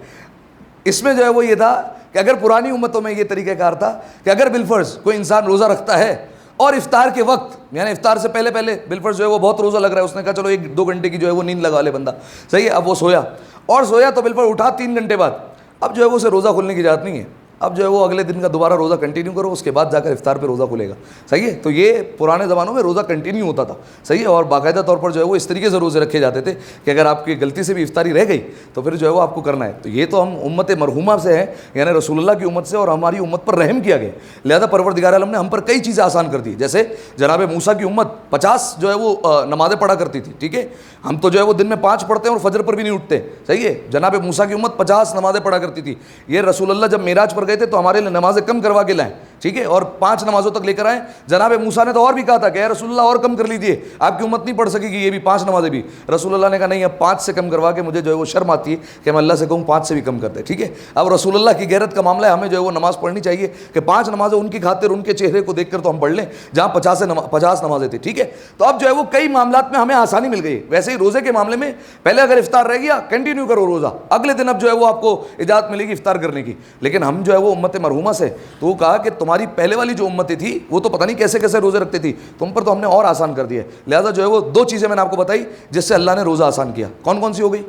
A: اس میں جو ہے وہ یہ تھا کہ اگر پرانی امتوں میں یہ طریقہ کار تھا کہ اگر بالفرض کوئی انسان روزہ رکھتا ہے اور افطار کے وقت یعنی افطار سے پہلے بالفرض جو ہے وہ بہت روزہ لگ رہا ہے، اس نے کہا چلو 1-2 گھنٹے کی جو ہے وہ نیند لگا لے بندہ، صحیح ہے. اب وہ سویا تو بالفرض اٹھا 3 گھنٹے بعد، اب جو ہے وہ اسے روزہ کھولنے کی اجازت نہیں ہے. اب جو ہے وہ اگلے دن کا دوبارہ روزہ کنٹینیو کرو، اس کے بعد جا کر افطار پہ روزہ کھلے گا. صحیح ہے. تو یہ پرانے زمانوں میں روزہ کنٹینیو ہوتا تھا. صحیح ہے. اور باقاعدہ طور پر جو ہے وہ اس طریقے سے روزے رکھے جاتے تھے کہ اگر آپ کی غلطی سے بھی افطاری رہ گئی تو پھر جو ہے وہ آپ کو کرنا ہے. تو یہ تو ہم امت مرحومہ سے ہیں، یعنی رسول اللہ کی امت سے، اور ہماری امت پر رحم کیا گیا. لہذا پروردگار عالم نے ہم پر کئی چیزیں آسان کر دی. جیسے جناب موسیٰ کی امت 50 جو ہے وہ نمازیں پڑھا کرتی تھی. ٹھیک ہے. ہم تو جو ہے وہ دن میں 5 پڑھتے ہیں اور فجر پر بھی نہیں اٹھتے. صحیح ہے. جناب موسیٰ کی امت 50 نمازیں پڑھا کرتی تھی. یہ رسول اللہ جب معراج پر گئے تھے تو ہمارے لیے نمازیں کم کروا کے لائیں. ٹھیک ہے. اور 5 نمازوں تک لے کر آئیں. جناب موسیٰ نے تو اور بھی کہا تھا کہ اے رسول اللہ اور کم کر لیجیے، آپ کی امت نہیں پڑھ سکے گی یہ بھی 5 نمازیں بھی. رسول اللہ نے کہا نہیں، اب 5 سے کم کروا کے مجھے جو ہے وہ شرم آتی ہے کہ میں اللہ سے کہوں 5 سے بھی کم کر دے. ٹھیک ہے. اب رسول اللہ کی غیرت کا معاملہ ہے، ہمیں جو ہے وہ نماز پڑھنی چاہیے کہ 5 نمازیں ان کی خاطر ان کے چہرے کو دیکھ کر تو ہم پڑھ لیں جہاں 50 نمازیں تھیں. ٹھیک ہے. تو اب جو ہے وہ کئی معاملات میں ہمیں آسانی مل گئی. ویسے ہی روزے کے معاملے میں پہلے اگر افطار رہ گیا کنٹینیو کرو روزہ، اگلے دن اب جو ہے وہ آپ کو اجازت ملے گی افطار کرنے کی. لیکن ہم جو ہے وہ امت مرحومہ سے تو وہ کہا کہ تمہاری پہلے والی جو امتیں تھی وہ تو پتہ نہیں کیسے کیسے روزے رکھتی تھی، تم پر تو ہم نے اور آسان کر دیا ہے. لہذا جو ہے وہ 2 چیزیں میں نے آپ کو بتائی جس سے اللہ نے روزہ آسان کیا. کون کون سی ہو گئی؟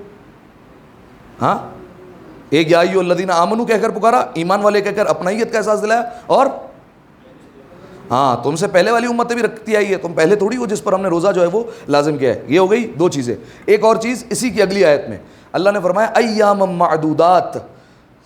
A: ہاں، ایک یا ایھا الذین آمنوا کہہ کر پکارا، ایمان والے کہہ کر اپنائیت کا احساس دلایا. اور ہاں، تم سے پہلے والی امتیں بھی رکھتی آئی ہے، تم پہلے تھوڑی ہو جس پر ہم نے روزہ جو ہے وہ لازم کیا ہے. یہ ہو گئی 2 چیزیں. ایک اور چیز اسی کی اگلی آیت میں اللہ نے فرمایا ایام معدودات.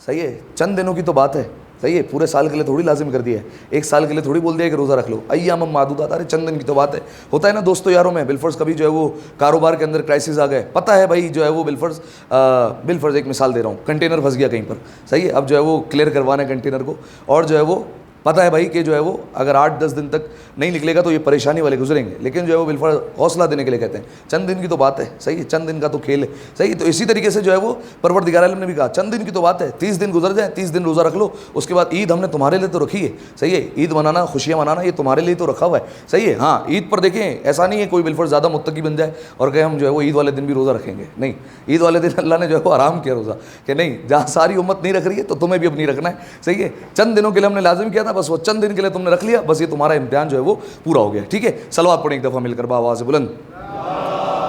A: صحیح ہے. چند دنوں کی تو بات ہے. صحیح ہے. پورے سال کے لیے تھوڑی لازم کر دیا ہے، 1 سال کے لیے تھوڑی بول دیا کہ روزہ رکھ لو. ایام معدودات، ارے چند دن کی تو بات ہے. ہوتا ہے نا دوستوں یاروں میں بالفرض کبھی جو ہے وہ کاروبار کے اندر کرائسس آ گئے، پتہ ہے بھائی جو ہے وہ بالفرض ایک مثال دے رہا ہوں، کنٹینر پھنس گیا کہیں پر. صحیح ہے. اب جو ہے وہ کلیئر کروانا ہے کنٹینر کو، اور جو ہے وہ پتہ ہے بھائی کہ جو ہے وہ اگر 8-10 دن تک نہیں نکلے گا تو یہ پریشانی والے گزریں گے. لیکن جو ہے وہ بالفرض حوصلہ دینے کے لیے کہتے ہیں چند دن کی تو بات ہے. صحیح ہے. چند دن کا تو کھیل ہے. صحیح ہے. تو اسی طریقے سے جو ہے وہ پروردگار عالم نے بھی کہا چند دن کی تو بات ہے، 30 دن گزر جائیں، 30 دن روزہ رکھ لو، اس کے بعد عید ہم نے تمہارے لیے تو رکھی ہے. صحیح ہے. عید منانا، خوشیاں منانا یہ تمہارے لیے تو رکھا ہوا ہے. صحیح ہے. ہاں، عید پر دیکھیں ایسا نہیں ہے کوئی بالفرض زیادہ متقی بن جائے اور کہ ہم جو ہے وہ عید والے دن بھی روزہ رکھیں گے. نہیں، عید والے دن اللہ نے جو ہے وہ آرام کیا روزہ کہ نہیں، جہاں ساری امت نہیں رکھ رہی ہے تو تمہیں بھی اب نہیں رکھنا ہے. صحیح ہے. چند دنوں کے لیے ہم نے لازم کیا تھا، بس وہ چند دن کے لیے تم نے رکھ لیا، بس یہ تمہارا امتحان جو ہے وہ پورا ہو گیا. ٹھیک ہے. صلوات پڑھیں ایک دفعہ مل کر بآواز بلند.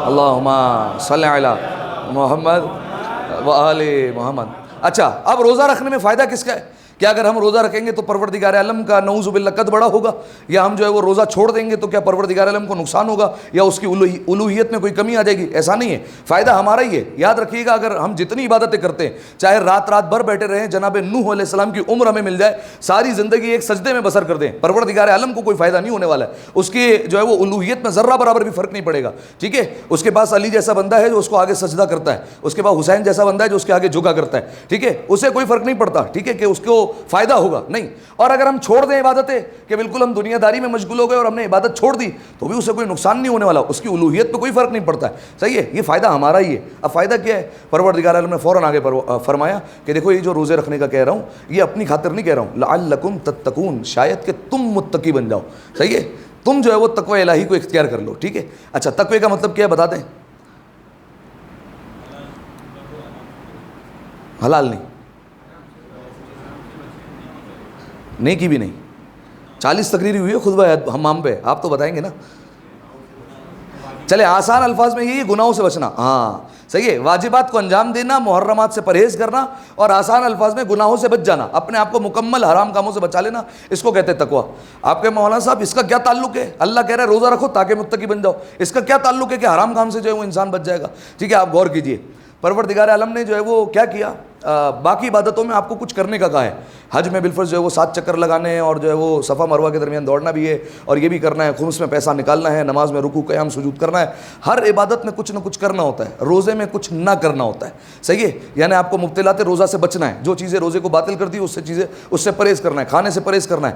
A: اللہم صلی علی محمد و آل محمد. اچھا، اب روزہ رکھنے میں فائدہ کس کا ہے؟ کیا اگر ہم روزہ رکھیں گے تو پروردگار عالم کا نعوذ باللہ قد بڑا ہوگا، یا ہم جو ہے وہ روزہ چھوڑ دیں گے تو کیا پروردگار عالم کو نقصان ہوگا یا اس کی الوہیت میں کوئی کمی آ جائے گی؟ ایسا نہیں ہے. فائدہ ہمارا ہی ہے. یاد رکھیے گا اگر ہم جتنی عبادتیں کرتے ہیں، چاہے رات بھر بیٹھے رہیں، جناب نوح علیہ السلام کی عمر ہمیں مل جائے، ساری زندگی ایک سجدے میں بسر کر دیں، پروردگار عالم کو کوئی فائدہ نہیں ہونے والا ہے. اس کی جو ہے وہ الوہیت میں ذرہ برابر بھی فرق نہیں پڑے گا. ٹھیک ہے. اس کے پاس علی جیسا بندہ ہے جو اس کو آگے سجدہ کرتا ہے، اس کے پاس حسین جیسا بندہ ہے جو اس کے آگے جھکا کرتا ہے. ٹھیک ہے. اسے کوئی فرق نہیں پڑتا. ٹھیک ہے کہ اس کو فائدہ ہوگا نہیں. اور اگر ہم چھوڑ دیں عبادتیں کہ بالکل ہم دنیا داری میں مشغول ہو گئے اور ہم نے عبادت چھوڑ دی تو بھی اسے کوئی نقصان نہیں ہونے والا، اس کی الوہیت پہ کوئی فرق نہیں پڑتا ہے. صحیح ہے. یہ فائدہ ہمارا ہی ہے. اب فائدہ کیا ہے؟ پروردگار عالم نے فوراً آگے فرمایا کہ دیکھو یہ جو روزے رکھنے کا کہہ رہا ہوں یہ اپنی خاطر نہیں کہہ رہا ہوں، لعلکم تتقون، شاید کہ تم متقی بن جاؤ. صحیح ہے. تم جو ہے وہ تقوی الہی کو اختیار کر لو. ٹھیک ہے. اچھا، تقوی کا مطلب کیا ہے بتا دیں؟ حلال نہیں کی بھی نہیں. 40 تقریری ہوئی ہے خطبہ حمام پہ، آپ تو بتائیں گے نا. چلے آسان الفاظ میں یہی گناہوں سے بچنا. ہاں صحیح ہے. واجبات کو انجام دینا، محرمات سے پرہیز کرنا، اور آسان الفاظ میں گناہوں سے بچ جانا، اپنے آپ کو مکمل حرام کاموں سے بچا لینا، اس کو کہتے ہیں تقویٰ. آپ کے مولانا صاحب اس کا کیا تعلق ہے؟ اللہ کہہ رہا ہے روزہ رکھو تاکہ متقی بن جاؤ. اس کا کیا تعلق ہے کہ حرام کام سے جو ہے وہ انسان بچ جائے گا؟ ٹھیک ہے. آپ غور کیجئے. پروردگار عالم نے جو ہے وہ کیا کیا؟ باقی عبادتوں میں آپ کو کچھ کرنے کا کہا ہے. حج میں بالفرض جو ہے وہ 7 چکر لگانے ہیں اور جو ہے وہ صفا مروہ کے درمیان دوڑنا بھی ہے اور یہ بھی کرنا ہے، خمس میں پیسہ نکالنا ہے، نماز میں رکوع قیام سجود کرنا ہے. ہر عبادت میں کچھ نہ کچھ کرنا ہوتا ہے. روزے میں کچھ نہ کرنا ہوتا ہے. صحیح ہے. یعنی آپ کو مبتلات روزہ سے بچنا ہے. جو چیزیں روزے کو باطل کرتی ہیں اس سے پرہیز کرنا ہے. کھانے سے پرہیز کرنا ہے،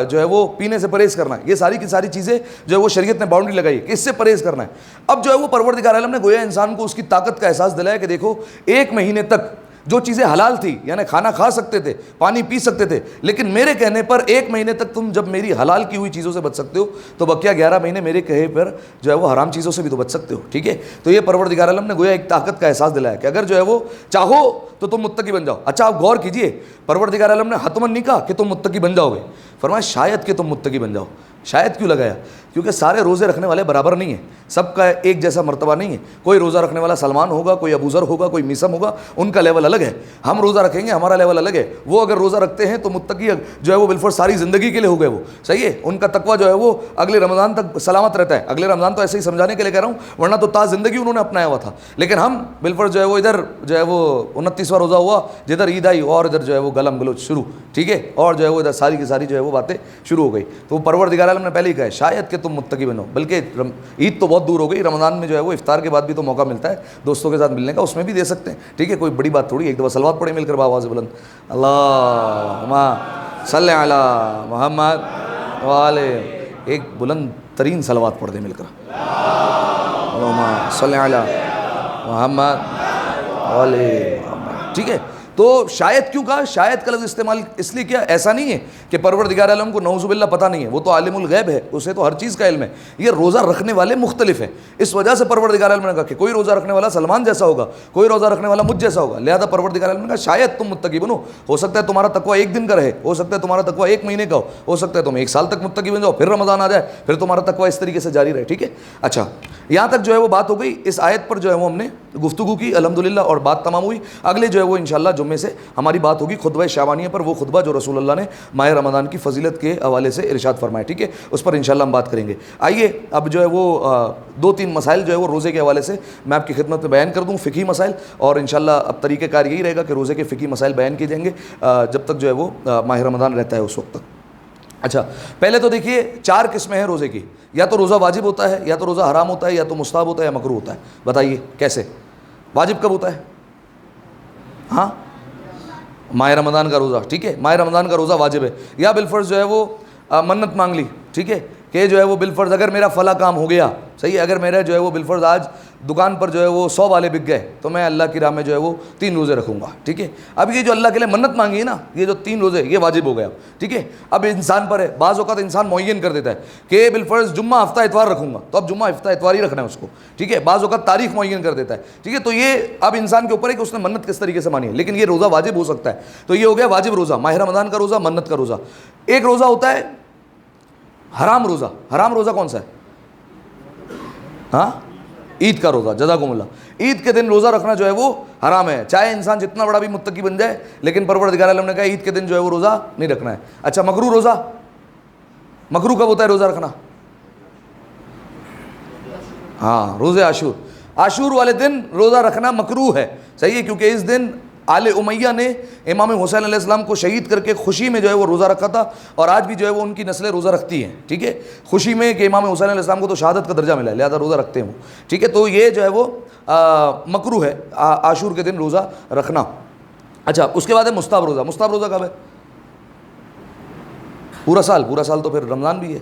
A: جو ہے وہ پینے سے پرہیز کرنا ہے. یہ ساری کی ساری چیزیں جو ہے وہ شریعت نے باؤنڈری لگائی ہے کہ اس سے پرہیز کرنا ہے. اب جو ہے وہ پروردگار عالم نے گویا انسان کو اس کی طاقت کا احساس دلایا کہ دیکھو 1 مہینے تک جو چیزیں حلال تھی یعنی کھانا کھا سکتے تھے, پانی پی سکتے تھے, لیکن میرے کہنے پر 1 مہینے تک تم جب میری حلال کی ہوئی چیزوں سے بچ سکتے ہو تو بقیہ 11 مہینے میرے کہے پر جو ہے وہ حرام چیزوں سے بھی تو بچ سکتے ہو. ٹھیک ہے, تو یہ پروردگار عالم نے گویا ایک طاقت کا احساس دلایا کہ اگر جو ہے وہ چاہو تو تم متقی بن جاؤ. اچھا آپ غور کیجئے, پروردگار عالم نے حتماً نہیں کہا کہ تم متقی بن جاؤ گے, فرمایا شاید کہ تم متقی بن جاؤ. شاید کیوں لگایا؟ کیونکہ سارے روزے رکھنے والے برابر نہیں ہیں, سب کا ایک جیسا مرتبہ نہیں ہے. کوئی روزہ رکھنے والا سلمان ہوگا, کوئی ابو ذر ہوگا, کوئی میسم ہوگا, ان کا لیول الگ ہے. ہم روزہ رکھیں گے, ہمارا لیول الگ ہے. وہ اگر روزہ رکھتے ہیں تو متقی جو ہے وہ بالفرض ساری زندگی کے لیے ہو گئے, وہ صحیح ہے, ان کا تقویٰ جو ہے وہ اگلے رمضان تک سلامت رہتا ہے. اگلے رمضان تو ایسے ہی سمجھانے کے لیے کہہ رہا ہوں, ورنہ تو تا زندگی انہوں نے اپنایا ہوا تھا. لیکن ہم بالفرض جو ہے وہ ادھر جو ہے وہ 29واں روزہ ہوا, جدھر عید آئی اور ادھر جو ہے وہ گلم گلوچ شروع, ٹھیک ہے, اور جو ہے وہ ادھر ساری کی ساری جو ہے وہ باتیں شروع ہو گئی. تو پروردگار عالم نے پہلے ہی کہا ہے شاید کہ تم متقی بنو. بلکہ عید تو بہت دور ہو گئی, رمضان میں جو ہے وہ افطار کے بعد بھی تو موقع ملتا ہے دوستوں کے ساتھ ملنے کا, اس میں بھی دے سکتے ہیں. ٹھیک ہے, کوئی بڑی بات تھوڑی. ایک دفعہ صلوات پڑھیں مل کر بآواز بلند, اللہم صلی علی محمد والے, ایک بلند ترین صلوات پڑھ دیں مل کر, اللہم صلی علی محمد والے محمد. ٹھیک ہے, تو شاید کیوں کہا؟ شاید کا لفظ استعمال اس لیے کیا؟ ایسا نہیں ہے کہ پروردگار عالم کو نعوذ باللہ پتہ نہیں ہے, وہ تو عالم الغیب ہے, اسے تو ہر چیز کا علم ہے. یہ روزہ رکھنے والے مختلف ہیں, اس وجہ سے پروردگار عالم نے کہا کہ کوئی روزہ رکھنے والا سلمان جیسا ہوگا, کوئی روزہ رکھنے والا مجھ جیسا ہوگا. لہذا پروردگار عالم نے کہا شاید تم متقی بنو. ہو سکتا ہے تمہارا تقویٰ 1 دن کا رہے, ہو سکتا ہے تمہارا تقویٰ 1 مہینے کا ہو سکتا ہے تم 1 سال تک متقی بن جاؤ, پھر رمضان آ جائے, پھر تمہارا تقویٰ اس طریقے سے جاری رہے. ٹھیک ہے, اچھا یہاں تک جو ہے وہ بات ہو گئی. اس آیت پر جو ہے وہ ہم نے گفتگو کی الحمدللہ, اور بات تمام ہوئی. اگلے جو ہے وہ انشاءاللہ جمعے سے ہماری بات ہوگی خطبہ شعبانیہ پر, وہ خطبہ جو رسول اللہ نے ماہ رمضان کی فضیلت کے حوالے سے ارشاد فرمایا. ٹھیک ہے, اس پر انشاءاللہ ہم بات کریں گے. آئیے اب جو ہے وہ 2-3 مسائل جو ہے وہ روزے کے حوالے سے میں آپ کی خدمت میں بیان کر دوں, فقہی مسائل. اور انشاءاللہ اب طریقہ کار یہی رہے گا کہ روزے کے فقہی مسائل بیان کیے جائیں گے جب تک جو ہے وہ ماہ رمضان رہتا ہے اس وقت تک. اچھا پہلے تو دیکھیے 4 قسمیں ہیں روزے کی, یا تو روزہ واجب ہوتا ہے, یا تو روزہ حرام ہوتا ہے, یا تو مستحب ہوتا ہے, یا مکروہ ہوتا ہے. بتائیے کیسے؟ واجب کب ہوتا ہے؟ ہاں ماہ رمضان کا روزہ. ٹھیک ہے, ماہ رمضان کا روزہ واجب ہے. یا بالفرض جو ہے وہ منت مانگ لی, ٹھیک ہے, کہ جو ہے وہ بالفرض اگر میرا فلاں کام ہو گیا, صحیح ہے, اگر میرا جو ہے وہ بالفرض آج دکان پر جو ہے وہ 100 والے بک گئے تو میں اللہ کی راہ میں جو ہے وہ 3 روزے رکھوں گا. ٹھیک ہے, اب یہ جو اللہ کے لیے منت مانگی ہے نا, یہ جو 3 روزے یہ واجب ہو گیا. ٹھیک ہے, اب انسان پر ہے, بعض اوقات انسان معین کر دیتا ہے کہ بالفرض جمعہ ہفتہ اتوار رکھوں گا, تو اب جمعہ ہفتہ اتوار ہی رکھنا ہے اس کو. ٹھیک ہے, بعض اوقات تاریخ معین کر دیتا ہے. ٹھیک ہے, تو یہ اب انسان کے اوپر ہے کہ اس نے منت کس طریقے سے مانی ہے, لیکن یہ روزہ واجب ہو سکتا ہے. تو یہ ہو گیا واجب روزہ, ماہ رمضان کا روزہ, منت کا روزہ. ایک روزہ ہوتا ہے حرام روزہ. حرام روزہ کون سا ہے؟ ہاں عید کا روزہ. جزاکم اللہ. عید کے دن روزہ رکھنا جو ہے وہ حرام ہے, چاہے انسان جتنا بڑا بھی متقی بن جائے, لیکن پروردگار عالم نے کہا عید کے دن جو ہے وہ روزہ نہیں رکھنا ہے. اچھا مکروہ روزہ, مکروہ کب ہوتا ہے روزہ رکھنا؟ ہاں روزہ عاشور. عاشور والے دن روزہ رکھنا مکروہ ہے, صحیح ہے, کیونکہ اس دن آل امیہ نے امام حسین علیہ السلام کو شہید کر کے خوشی میں جو ہے وہ روزہ رکھا تھا, اور آج بھی جو ہے وہ ان کی نسلیں روزہ رکھتی ہیں. ٹھیک ہے, خوشی میں کہ امام حسین علیہ السلام کو تو شہادت کا درجہ ملا ہے, لہذا روزہ رکھتے ہیں وہ. ٹھیک ہے, تو یہ جو ہے وہ مکروہ ہے عاشور کے دن روزہ رکھنا. اچھا اس کے بعد ہے مستحب روزہ. مستحب روزہ کب ہے؟ پورا سال. پورا سال تو پھر رمضان بھی ہے,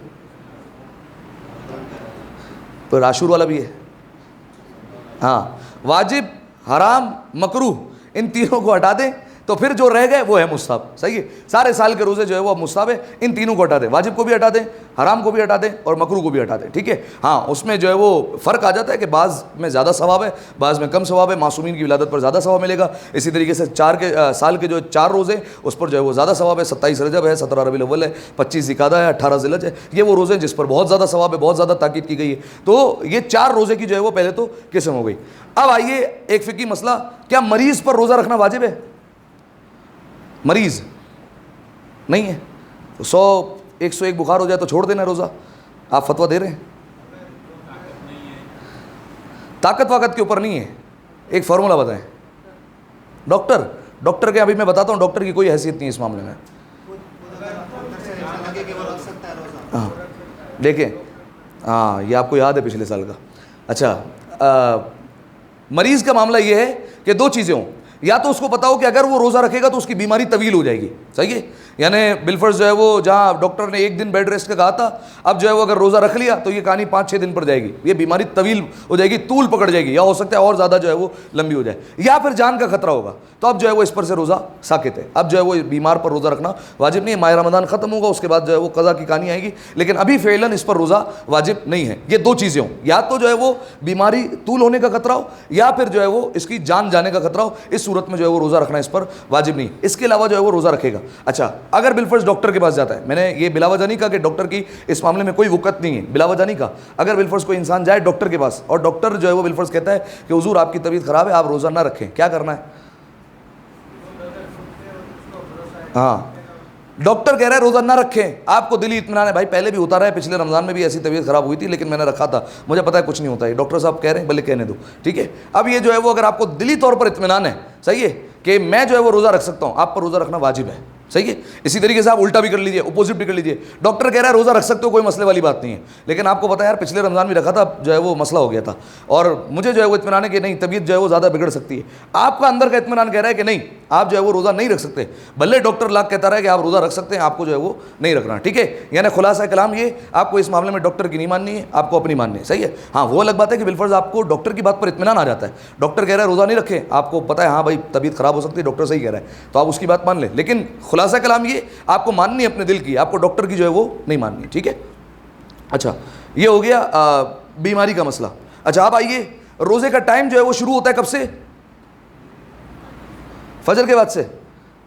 A: پھر عاشور والا بھی ہے. ہاں واجب, حرام, مکروہ, ان تینوں کو ہٹا دیں تو پھر جو رہ گئے وہ ہے مستحب. صحیح ہے, سارے سال کے روزے جو ہے وہ مستحب ہے. ان تینوں کو ہٹا دیں, واجب کو بھی ہٹا دیں, حرام کو بھی ہٹا دیں, اور مکروہ کو بھی ہٹا دیں. ٹھیک ہے, ہاں اس میں جو ہے وہ فرق آ جاتا ہے کہ بعض میں زیادہ ثواب ہے, بعض میں کم ثواب ہے. معصومین کی ولادت پر زیادہ ثواب ملے گا. اسی طریقے سے سال کے جو 4 روزے اس پر جو ہے وہ زیادہ ثواب ہے. 27 رجب ہے, 17 ربیع الاول ہے, 25 ذوالقعدہ ہے, 18 ذی الحجہ ہے. یہ وہ روزے جس پر بہت زیادہ ثواب ہے, بہت زیادہ تاکید کی گئی ہے. تو یہ 4 روزے کی جو ہے وہ پہلے تو قسم ہو گئی. اب آئیے ایک فقہی مسئلہ, کیا مریض پر روزہ رکھنا واجب ہے؟ مریض نہیں ہے, 101 بخار ہو جائے تو چھوڑ دینا روزہ, آپ فتویٰ دے رہے ہیں. طاقت واقت کے اوپر نہیں ہے. ایک فارمولہ بتائیں. ڈاکٹر کے ابھی میں بتاتا ہوں, ڈاکٹر کی کوئی حیثیت نہیں اس معاملے میں. ہاں دیکھیں, ہاں یہ آپ کو یاد ہے پچھلے سال کا. اچھا مریض کا معاملہ یہ ہے کہ 2 چیزیں ہوں, یا تو اس کو پتا ہو کہ اگر وہ روزہ رکھے گا تو اس کی بیماری طویل ہو جائے گی, صحیح ہے, یعنی بالفرض جو ہے وہ جہاں ڈاکٹر نے 1 دن بیڈ ریسٹ کا کہا تھا, اب جو ہے وہ اگر روزہ رکھ لیا تو یہ کہانی 5-6 دن پر جائے گی, یہ بیماری طویل ہو جائے گی, طول پکڑ جائے گی, یا ہو سکتا ہے اور زیادہ جو ہے وہ لمبی ہو جائے, یا پھر جان کا خطرہ ہوگا, تو اب جو ہے وہ اس پر سے روزہ ساکت ہے. اب جو ہے وہ بیمار پر روزہ رکھنا واجب نہیں ہے. ماہ رمضان ختم ہوگا, اس کے بعد جو ہے وہ قضا کی کہانی آئے گی, لیکن ابھی فعلاً اس پر روزہ واجب نہیں ہے. یہ 2 چیزیں ہوں, یا تو جو ہے وہ بیماری طول ہونے کا خطرہ ہو, یا پھر جو ہے وہ اس کی جان جانے کا خطرہ ہو. اس صورت میں جو ہے وہ روزہ رکھنا اس پر واجب نہیں. اس کے علاوہ جو ہے وہ روزہ رکھے گا. اچھا, اگر بالفرض ڈاکٹر کے پاس جاتا ہے, میں نے یہ بلا وجہ نہیں کہا کہ ڈاکٹر کی اس معاملے میں کوئی وقت نہیں ہے, بلا وجہ نہیں کہا. اگر بالفرض کوئی انسان جائے ڈاکٹر کے پاس اور ڈاکٹر جو ہے وہ بالفرض کہتا ہے کہ حضور آپ کی طبیعت خراب ہے, آپ روزہ نہ رکھیں, کیا کرنا ہے؟ ہاں, ڈاکٹر کہہ رہا ہے روزہ نہ رکھیں, آپ کو دلی اطمینان ہے, بھائی پہلے بھی ہوتا رہا ہے, پچھلے رمضان میں بھی ایسی طبیعت خراب ہوئی تھی لیکن میں نے رکھا تھا, مجھے پتا ہے کچھ نہیں ہوتا ہے, ڈاکٹر صاحب کہہ رہے ہیں بھلے کہنے دو, ٹھیک ہے. اب یہ جو ہے وہ اگر آپ کو دلی طور پر اطمینان ہے, صحیح ہے, کہ میں جو ہے وہ روزہ رکھ سکتا ہوں, آپ پر روزہ رکھنا واجب ہے, صحیح ہے. اسی طریقے سے آپ الٹا بھی کر لیجیے, اپوزٹ بھی کر لیجیے. ڈاکٹر کہہ رہا ہے روزہ رکھ سکتے ہو, کوئی مسئلے والی بات نہیں ہے, لیکن آپ کو پتا ہے یار پچھلے رمضان بھی رکھا تھا, جو ہے وہ مسئلہ ہو گیا تھا, اور مجھے جو ہے وہ اطمینان ہے کہ نہیں, طبیعت جو ہے وہ زیادہ بگڑ سکتی ہے. آپ کا اندر کا اطمینان کہہ رہا ہے کہ نہیں, آپ جو ہے وہ روزہ نہیں رکھ سکتے, بھلے ڈاکٹر لاکھ کہتا رہا ہے کہ آپ روزہ رکھ سکتے ہیں, آپ کو جو ہے وہ نہیں رکھنا, ٹھیک ہے. یعنی خلاصہ کلام یہ, آپ کو اس معاملے میں ڈاکٹر کی نہیں ماننی ہے, آپ کو اپنی ماننی ہے, صحیح ہے. ہاں, وہ الگ بات ہے کہ بالفرض آپ کو ڈاکٹر کی بات پر اطمینان آ جاتا ہے, ڈاکٹر کہہ رہا ہے روزہ نہیں رکھیں, آپ کو پتا ہے ہاں بھائی طبیعت خراب ہو سکتی ہے, ڈاکٹر صحیح کہہ رہا ہے, تو آپ اس کی بات مان لیں. لیکن خلاصہ کلام یہ, آپ کو ماننی ہے اپنے دل کی, آپ کو ڈاکٹر کی جو ہے وہ نہیں ماننی, ٹھیک ہے. اچھا, یہ ہو گیا بیماری کا مسئلہ. اچھا, اب آئیے, روزے کا ٹائم جو ہے وہ شروع ہوتا ہے کب سے؟ فجر کے بعد سے,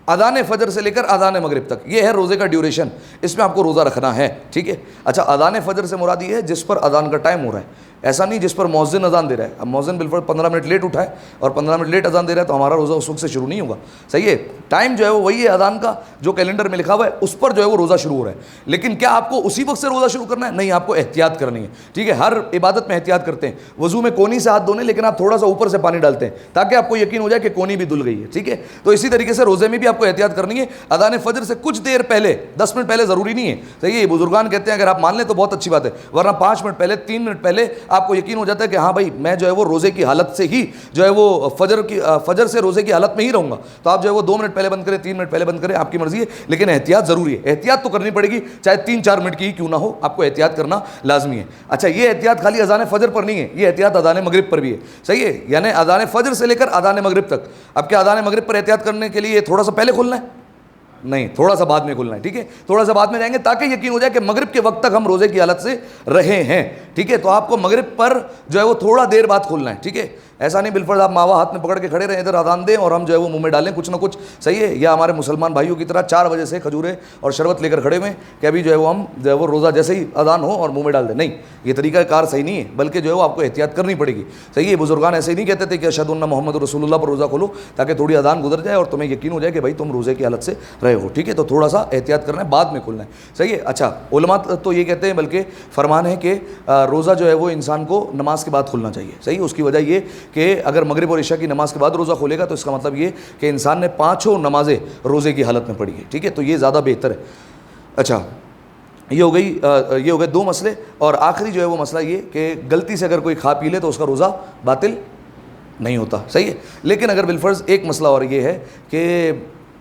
A: اذان فجر سے لے کر اذان مغرب تک, یہ ہے روزے کا ڈیوریشن, اس میں آپ کو روزہ رکھنا ہے, ٹھیک ہے. اچھا, اذان فجر سے مراد یہ ہے جس پر اذان کا ٹائم ہو رہا ہے, ایسا نہیں جس پر مؤذن اذان دے رہا ہے. اب مؤذن بالفرض 15 منٹ لیٹ اٹھا ہے اور 15 منٹ لیٹ اذان دے رہا ہے, تو ہمارا روزہ اس وقت سے شروع نہیں ہوگا, صحیح ہے. ٹائم جو ہے وہ وہی ہے اذان کا جو کیلنڈر میں لکھا ہوا ہے, اس پر جو ہے وہ روزہ شروع ہو رہا ہے. لیکن کیا آپ کو اسی وقت سے روزہ شروع کرنا ہے؟ نہیں, آپ کو احتیاط کرنی ہے, ٹھیک ہے. ہر عبادت میں احتیاط کرتے ہیں, وضو میں کونی سے ہاتھ دھونے, لیکن آپ تھوڑا سا اوپر سے پانی ڈالتے ہیں تاکہ آپ کو یقین ہو جائے کہ کونی بھی دھل گئی ہے, ٹھیک ہے. تو اسی طریقے سے روزے میں بھی آپ کو احتیاط کرنی ہے. اذان فجر سے کچھ دیر پہلے, 10 منٹ پہلے ضروری نہیں ہے, صحیح ہے. بزرگان کہتے ہیں اگر آپ مان لیں تو بہت اچھی بات ہے, ورنہ 5 منٹ پہلے, 3 منٹ پہلے آپ کو یقین ہو جاتا ہے کہ ہاں بھائی میں جو ہے وہ روزے کی حالت سے ہی جو ہے وہ فجر سے روزے کی حالت میں ہی رہوں گا, تو آپ جو ہے وہ 2 منٹ پہلے بند کریں, 3 منٹ پہلے بند کریں, آپ کی مرضی ہے. لیکن احتیاط ضروری ہے, احتیاط تو کرنی پڑے گی, چاہے 3-4 منٹ کی ہی کیوں نہ ہو, آپ کو احتیاط کرنا لازمی ہے. اچھا, یہ احتیاط خالی اذان فجر پر نہیں ہے, یہ احتیاط اذان مغرب پر بھی ہے, صحیح ہے. یعنی اذان فجر سے لے کر اذان مغرب تک. اب کیا اذان مغرب پر احتیاط کرنے کے لیے تھوڑا سا پہلے کھلنا ہے؟ نہیں, تھوڑا سا بعد میں کھلنا ہے, ٹھیک ہے. تھوڑا سا بعد میں جائیں گے تاکہ یقین ہو جائے کہ مغرب کے وقت تک ہم روزے کی حالت سے رہے ہیں, ٹھیک ہے. تو آپ کو مغرب پر جو ہے وہ تھوڑا دیر بعد کھولنا ہے, ٹھیک ہے. ایسا نہیں بالفرض آپ ماوا ہاتھ میں پکڑ کے کھڑے رہیں, ادھر اذان دیں اور ہم جو ہے وہ منہ میں ڈالیں کچھ نہ کچھ, صحیح ہے. یا ہمارے مسلمان بھائیوں کی طرح 4 بجے سے کھجورے اور شربت لے کر کھڑے ہوئے کہ ابھی جو ہے وہ ہم جو ہے وہ روزہ جیسے ہی اذان ہو اور منہ میں ڈال دیں. نہیں, یہ طریقہ کار صحیح نہیں ہے, بلکہ جو ہے وہ آپ کو احتیاط کرنی پڑے گی, صحیح ہے. بزرگان ایسے ہی نہیں کہتے تھے کہ اشہد ان محمد رسول اللہ پر روزہ کھولو تاکہ تھوڑی اذان گزر جائے اور تمہیں یقین ہو جائے کہ بھائی تم روزے کی حالت سے رہے ہو, ٹھیک ہے. تو تھوڑا سا احتیاط کرنا ہے, بعد میں کھولنا ہے, صحیح ہے. اچھا, علماء تو یہ کہتے ہیں, بلکہ فرمان ہے کہ روزہ جو ہے وہ انسان کو نماز کے بعد کھولنا چاہیے, صحیح. اس کی وجہ یہ کہ اگر مغرب اور عشاء کی نماز کے بعد روزہ کھولے گا تو اس کا مطلب یہ کہ انسان نے 5 نمازیں روزے کی حالت میں پڑھی ہے, ٹھیک ہے. تو یہ زیادہ بہتر ہے. اچھا, یہ ہو گئے 2 مسئلے. اور آخری جو ہے وہ مسئلہ یہ کہ غلطی سے اگر کوئی کھا پی لے تو اس کا روزہ باطل نہیں ہوتا, صحیح ہے. لیکن اگر بالفرض ایک مسئلہ اور یہ ہے کہ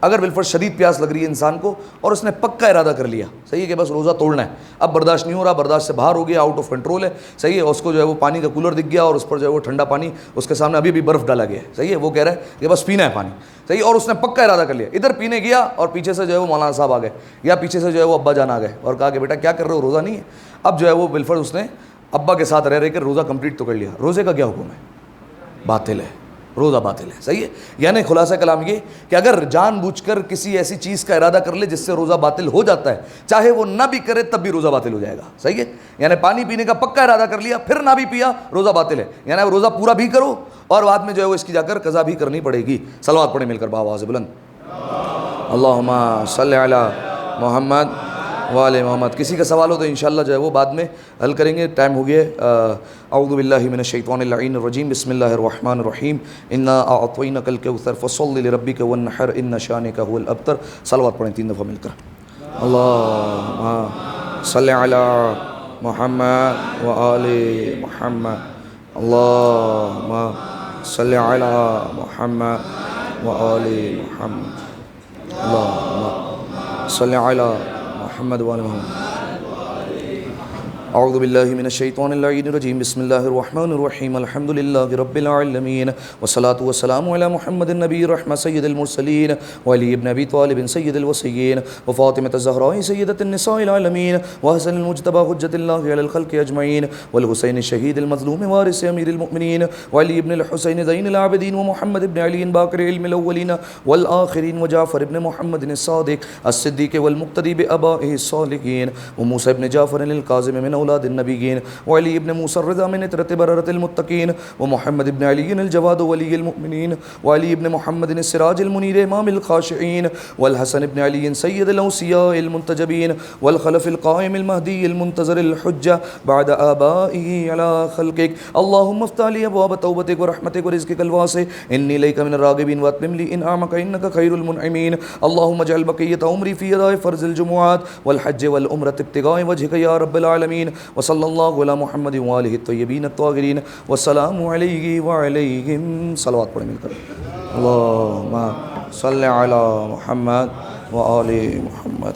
A: اگر بالفرض شدید پیاس لگ رہی ہے انسان کو اور اس نے پکا ارادہ کر لیا, صحیح ہے, کہ بس روزہ توڑنا ہے, اب برداشت نہیں ہو رہا, برداشت سے باہر ہو گیا, آؤٹ آف کنٹرول ہے, صحیح ہے. اس کو جو ہے وہ پانی کا کولر دکھ گیا اور اس پر جو ہے وہ ٹھنڈا پانی اس کے سامنے ابھی بھی برف ڈالا گیا ہے, صحیح ہے. وہ کہہ رہا ہے کہ بس پینا ہے پانی, صحیح. اور اس نے پکا ارادہ کر لیا, ادھر پینے گیا اور پیچھے سے جو ہے وہ مولانا صاحب آ گئے یا پیچھے سے جو ہے وہ ابا جان آ گئے اور کہا کہ بیٹا کیا کر رہے ہو, روزہ نہیں ہے. اب جو ہے وہ بالفرض اس نے ابا کے ساتھ رہ کر روزہ کمپلیٹ تو کر لیا, روزے کا کیا حکم ہے؟ باطل ہے, روزہ باطل ہے, صحیح ہے. یعنی خلاصہ کلام یہ کہ اگر جان بوجھ کر کسی ایسی چیز کا ارادہ کر لے جس سے روزہ باطل ہو جاتا ہے, چاہے وہ نہ بھی کرے تب بھی روزہ باطل ہو جائے گا, صحیح ہے. یعنی پانی پینے کا پکا ارادہ کر لیا پھر نہ بھی پیا, روزہ باطل ہے. یعنی روزہ پورا بھی کرو اور بعد میں جو ہے وہ اس کی جا کر قضا بھی کرنی پڑے گی. صلوات پڑھیں مل کر بآواز بلند, اللہم صلی علی محمد وآل محمد. کسی کا سوال ہو تو انشاءاللہ جو ہے وہ بعد میں حل کریں گے, ٹائم ہو گیا. اعوذ باللہ من الشیطان اللعین الرجیم, بسم اللہ الرحمن الرحیم. انا اعطینک الکوثر فصل لربک وانحر ان شانک هو الابتر. صلوات پڑھیں 3 دفعہ مل کر. اللہم صلی علی محمد وآل محمد. اللہم صلی علی محمد وآل محمد اللهم صل على محمد وآل محمد. اعوذ باللہ من الشیطان اللعین الرجیم. بسم اللہ الرحمن الرحیم. الحمد للہ رب العالمین والصلاة والسلام علی محمد النبی رحمہ سید المرسلین وعلی ابن ابی طالب سید الوصیین وفاطمة الزہراء سیدۃ النساء العالمین وحسن المجتبی حجۃ اللہ علی الخلق اجمعین والحسین الشہید المظلوم وارث امیر المؤمنین وعلی ابن الحسین زین العابدین ومحمد ابن علی باقر علم الاولین والآخرین وجعفر ابن محمد الصادق الصدیق والمقتدی بآبائہ الصالحین وموسیٰ ابن جعفر الکاظم من اولاد النبیین وعلی ابن موسیٰ الرضا من اطرت بررت المتقین ومحمد ابن علی الجواد ولی المؤمنین وعلی ابن محمد السراج المنیر امام الخاشعین والحسن ابن علی سید الاوصیاء المنتجبین والخلف القائم المہدی المنتظر الحجہ بعد آبائه على خلقک. اللہم افتح لی ابواب توبتک ورحمتک ورزقک الواسع انی الیک من الراغبین واتمم لی انعامک انک خیر المنعمین. اللہم اجعل بقیت عمری فی اداء فرض الجمعات والحج والعمرۃ ابتغاء وجهک یا رب العالمین. وصلی اللہ علی محمد وآلہ الطیبین الطاہرین والسلام علیہ وعلیہم. صلوات پڑھیں مل کر. اللہم صلی علی محمد وآل محمد.